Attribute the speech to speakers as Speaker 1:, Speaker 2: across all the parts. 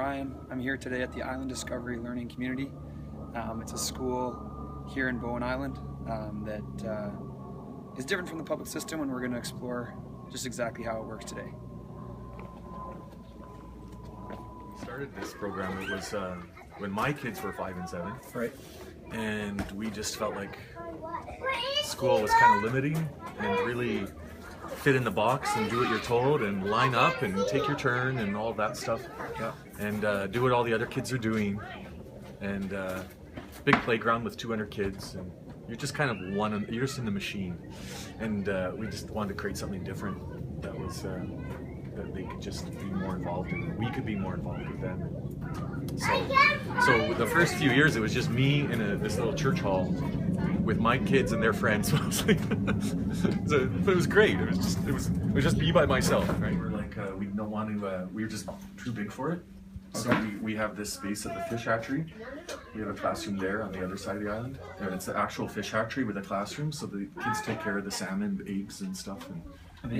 Speaker 1: Brian. I'm here today at the Island Discovery Learning Community. It's a school here in Bowen Island that is different from the public system, and we're going to explore just exactly how it works today.
Speaker 2: Started this program, it was when my kids were 5 and 7.
Speaker 1: Right.
Speaker 2: And we just felt like school was kind of limiting, and really fit in the box and do what you're told and line up and take your turn and all that stuff.
Speaker 1: Yeah.
Speaker 2: And do what all the other kids are doing. And big playground with 200 kids, and you're just kind of you're just in the machine. And we just wanted to create something different that was that they could just be more involved in, and we could be more involved with them. So the first few years it was just me in this little church hall with my kids and their friends mostly. But it was great. It was just me by myself, right? We're like we don't want to. We were just too big for it. So we have this space at the fish hatchery. We have a classroom there on the other side of the island. And it's an actual fish hatchery with a classroom, so the kids take care of the salmon, eggs and stuff, and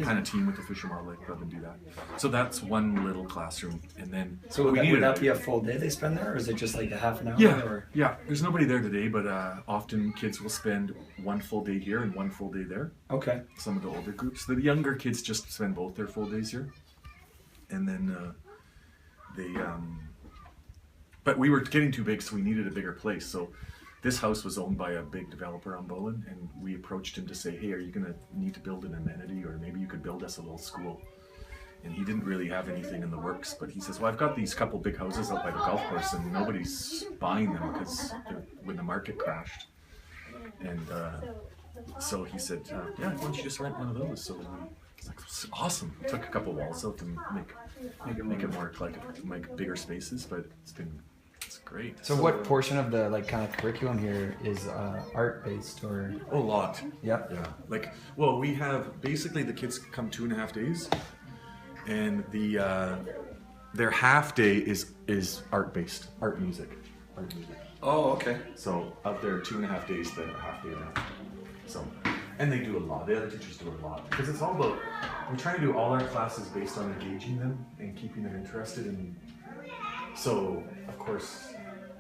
Speaker 2: kind of team with the Fish and Wildlife Club and do that. So that's one little classroom, and then
Speaker 1: So would that be a full day they spend there, or is it just like a half an hour?
Speaker 2: Yeah, yeah. There's nobody there today, but often kids will spend one full day here and one full day there.
Speaker 1: Okay.
Speaker 2: Some of the older groups. The younger kids just spend both their full days here, and then but we were getting too big, so we needed a bigger place. So this house was owned by a big developer on Bowen, and we approached him to say, hey, are you going to need to build an amenity, or maybe you could build us a little school? And he didn't really have anything in the works, but he says, well, I've got these couple big houses out by the golf course, and nobody's buying them because when the market crashed. And so he said, yeah, why don't you just rent one of those? So it's like, awesome. Took a couple walls out to make it more eclectic, make bigger spaces, but it's great.
Speaker 1: So what portion of the kind of curriculum here is art based, or?
Speaker 2: Oh, a lot.
Speaker 1: Yeah.
Speaker 2: Yeah. We have basically the kids come 2.5 days, and their half day is art based, art music.
Speaker 1: Oh, okay.
Speaker 2: So of their 2.5 days, the half day are so. And they do a lot. The other teachers do a lot, because it's all about. We try to do all our classes based on engaging them and keeping them interested. And so, of course,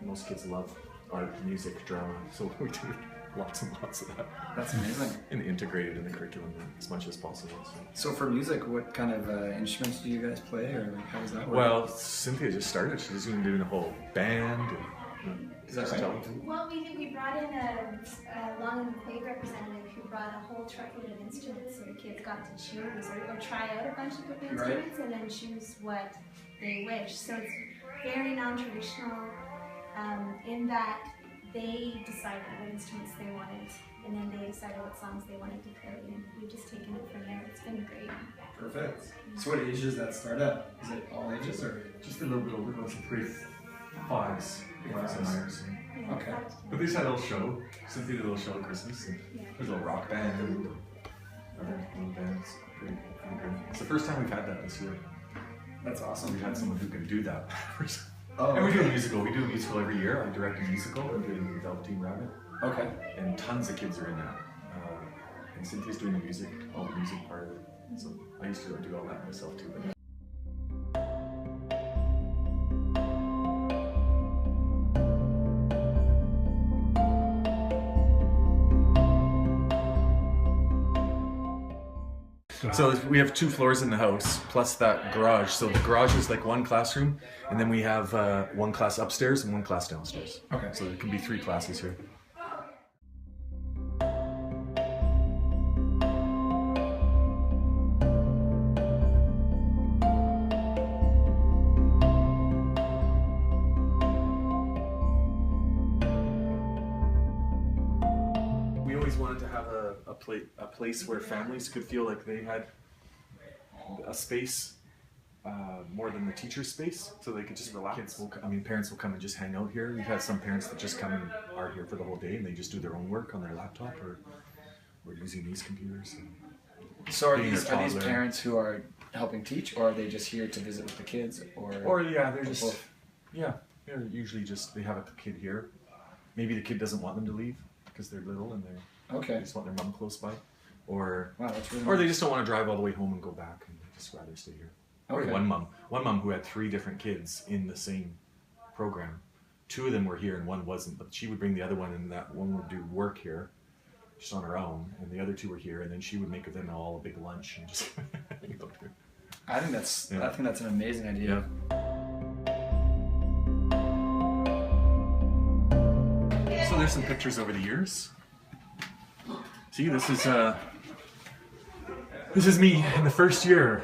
Speaker 2: most kids love art, music, drama. So we do lots and lots of that.
Speaker 1: That's amazing.
Speaker 2: And integrate it in the curriculum as much as possible.
Speaker 1: So for music, what kind of instruments do you guys play, or how does that work?
Speaker 2: Well, Cynthia just started. She's even doing a whole band.
Speaker 1: Is that right?
Speaker 3: Well, we brought in a Long and McQuaid representative who brought a whole truckload of instruments, so the kids got to choose or try out a bunch of different instruments and then choose what they wish. So it's very non-traditional in that they decided what instruments they wanted, and then they decided what songs they wanted to play, and we've just taken it from there. It's been great.
Speaker 1: Perfect. So what age does that start at? Is it all ages, or?
Speaker 2: Just a little bit older, lots of pretty fives.
Speaker 1: Okay.
Speaker 2: But they just had a little show. Cynthia did a little show at Christmas. And there's a little rock band and other little bands. Pretty good. It's the first time we've had that this year.
Speaker 1: That's awesome.
Speaker 2: We've had someone who can do that.
Speaker 1: Oh,
Speaker 2: and we do a musical. We do a musical every year. I direct a musical. I'm doing the Velveteen Rabbit.
Speaker 1: Okay.
Speaker 2: And tons of kids are in that. And Cynthia's doing all the music part of it. So I used to do all that myself too. So we have 2 floors in the house, plus that garage. So the garage is like one classroom, and then we have one class upstairs and one class downstairs.
Speaker 1: Okay.
Speaker 2: So there can be 3 classes here. We always wanted to have a place where families could feel like they had a space more than the teacher's space, so they could just relax. Parents will come and just hang out here. We've had some parents that just come and are here for the whole day, and they just do their own work on their laptop or using these computers.
Speaker 1: So are these parents who are helping teach, or are they just here to visit with the kids,
Speaker 2: or yeah, they're just both? They're usually just they have a kid here. Maybe the kid doesn't want them to leave because they're little and they just want their mom close by, or
Speaker 1: wow, that's really
Speaker 2: or they just don't want to drive all the way home and go back, and they just rather stay here. Or
Speaker 1: Okay.
Speaker 2: one mom who had 3 different kids in the same program. 2 of them were here and 1 wasn't, but she would bring the other one, and that one would do work here just on her own, and the other 2 were here, and then she would make them all a big lunch and just go to.
Speaker 1: I think that's
Speaker 2: Yeah.
Speaker 1: an amazing idea.
Speaker 2: So there's some pictures over the years. See, this is me in the first year,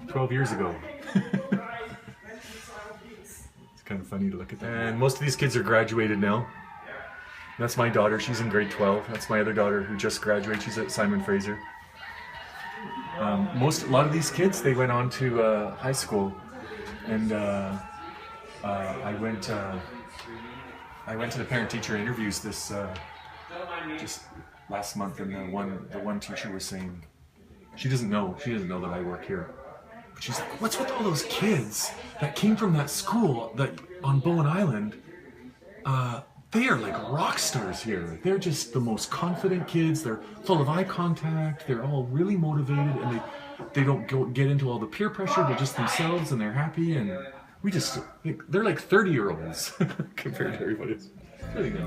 Speaker 2: 12 years ago. It's kind of funny to look at that. And most of these kids are graduated now. That's my daughter, she's in grade 12. That's my other daughter who just graduated, she's at Simon Fraser. A lot of these kids, they went on to high school, and I went to the parent-teacher interviews this just last month, and the one teacher was saying she doesn't know that I work here, but she's like, "What's with all those kids that came from that school that on Bowen Island? They are like rock stars here. They're just the most confident kids. They're full of eye contact. They're all really motivated, and they don't get into all the peer pressure. They're just themselves, and they're happy. And they're like 30-year-olds compared to everybody else. It's really good."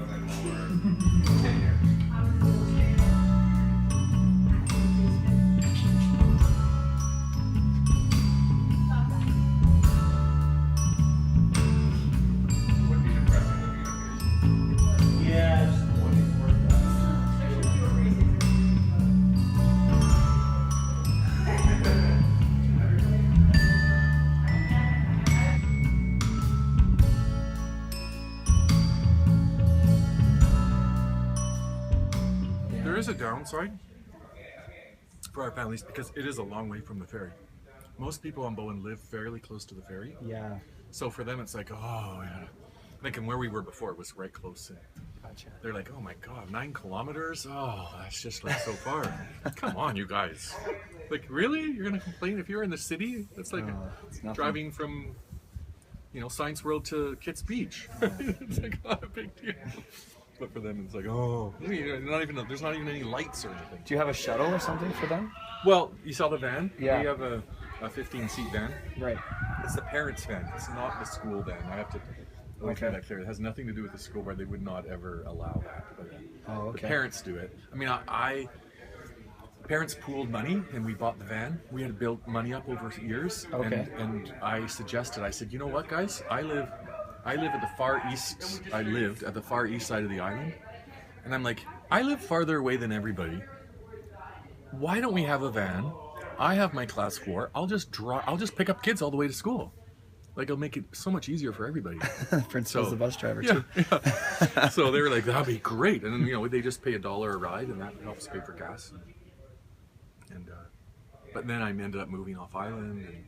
Speaker 2: There is a downside for our families because it is a long way from the ferry. Most people on Bowen live fairly close to the ferry.
Speaker 1: Yeah.
Speaker 2: So for them, it's like, oh, yeah. Like, and where we were before was right close. And
Speaker 1: Gotcha.
Speaker 2: they're like, oh my God, 9 kilometers? Oh, that's just like so far. Come on, you guys. Like, really? You're going to complain if you're in the city? It's like
Speaker 1: it's nothing.
Speaker 2: driving from, Science World to Kitts Beach. It's like not a big deal. But for them, it's like, oh, there's not even any lights or anything.
Speaker 1: Do you have a shuttle or something for them?
Speaker 2: Well, you saw the van?
Speaker 1: Yeah.
Speaker 2: We have a 15-seat van.
Speaker 1: Right.
Speaker 2: It's the parents' van. It's not the school van. I have to make that clear. It has nothing to do with the school where they would not ever allow that. But the parents do it. I mean, parents pooled money and we bought the van. We had built money up over years.
Speaker 1: Okay.
Speaker 2: And I said, you know what, guys? I live at the far east. I lived at the far east side of the island. And I'm like, I live farther away than everybody. Why don't we have a van? I have my class 4. I'll just pick up kids all the way to school. Like, it'll make it so much easier for everybody.
Speaker 1: Principal's the bus driver
Speaker 2: Yeah,
Speaker 1: too.
Speaker 2: yeah. So they were like, that'd be great. And then, they just pay $1 a ride, and that helps pay for gas. But then I ended up moving off island, and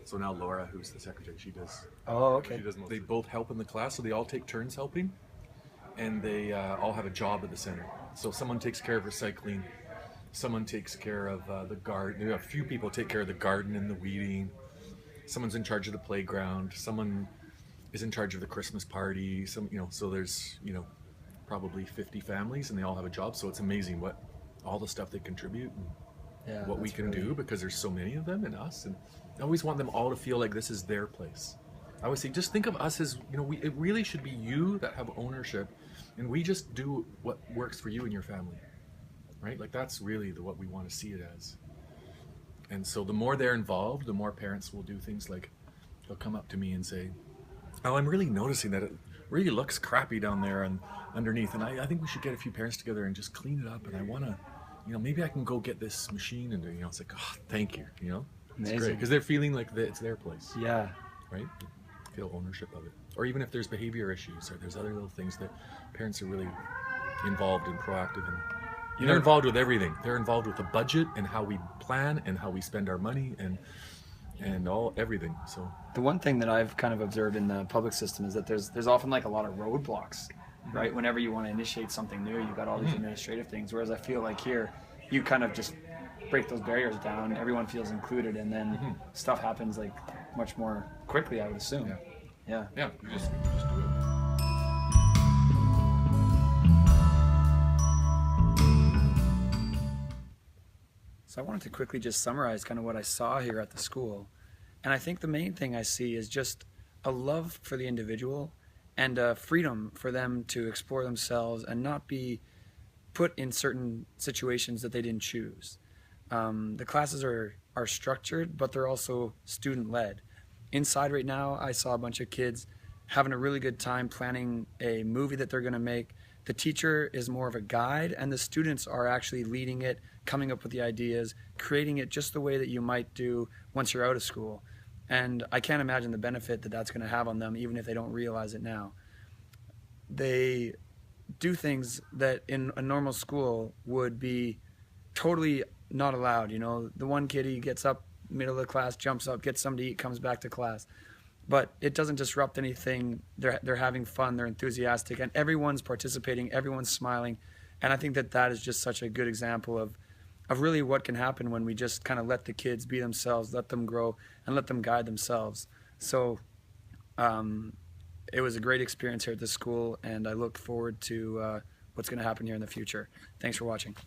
Speaker 2: so now Laura, who's the secretary, she does.
Speaker 1: Oh, okay.
Speaker 2: They both help in the class, so they all take turns helping, and they all have a job at the center. So someone takes care of recycling, someone takes care of the garden. A few people take care of the garden and the weeding. Someone's in charge of the playground. Someone is in charge of the Christmas party. So there's probably 50 families, and they all have a job. So it's amazing what all the stuff they contribute. And what we can do because there's so many of them and us, and I always want them all to feel like this is their place. I always say, just think of us as, it really should be you that have ownership, and we just do what works for you and your family, right? Like, that's really what we want to see it as. And so the more they're involved, the more parents will do things like, they'll come up to me and say, oh, I'm really noticing that it really looks crappy down there and underneath, and I think we should get a few parents together and just clean it up, and I want to, maybe I can go get this machine and it's like, oh, thank you, It's great because they're feeling like it's their place.
Speaker 1: Yeah.
Speaker 2: Right? Feel ownership of it. Or even if there's behavior issues or there's other little things that parents are really involved and proactive in. They're involved with everything. They're involved with the budget and how we plan and how we spend our money and everything. So
Speaker 1: the one thing that I've kind of observed in the public system is that there's often like a lot of roadblocks. Right, whenever you want to initiate something new, you've got all these administrative things. Whereas I feel like here, you kind of just break those barriers down. Everyone feels included, and then stuff happens like much more quickly, I would assume. Yeah.
Speaker 2: Yeah. You just do it.
Speaker 1: So I wanted to quickly just summarize kind of what I saw here at the school. And I think the main thing I see is just a love for the individual and a freedom for them to explore themselves and not be put in certain situations that they didn't choose. The classes are structured, but they're also student-led. Inside right now, I saw a bunch of kids having a really good time planning a movie that they're going to make. The teacher is more of a guide, and the students are actually leading it, coming up with the ideas, creating it just the way that you might do once you're out of school. And I can't imagine the benefit that that's going to have on them, even if they don't realize it now. They do things that in a normal school would be totally not allowed. You know, the one kid, he gets up, middle of the class, jumps up, gets something to eat, comes back to class. But it doesn't disrupt anything. They're having fun, they're enthusiastic, and everyone's participating, everyone's smiling. And I think that that is just such a good example of really what can happen when we just kind of let the kids be themselves, let them grow, and let them guide themselves. So it was a great experience here at this school, and I look forward to what's going to happen here in the future. Thanks for watching.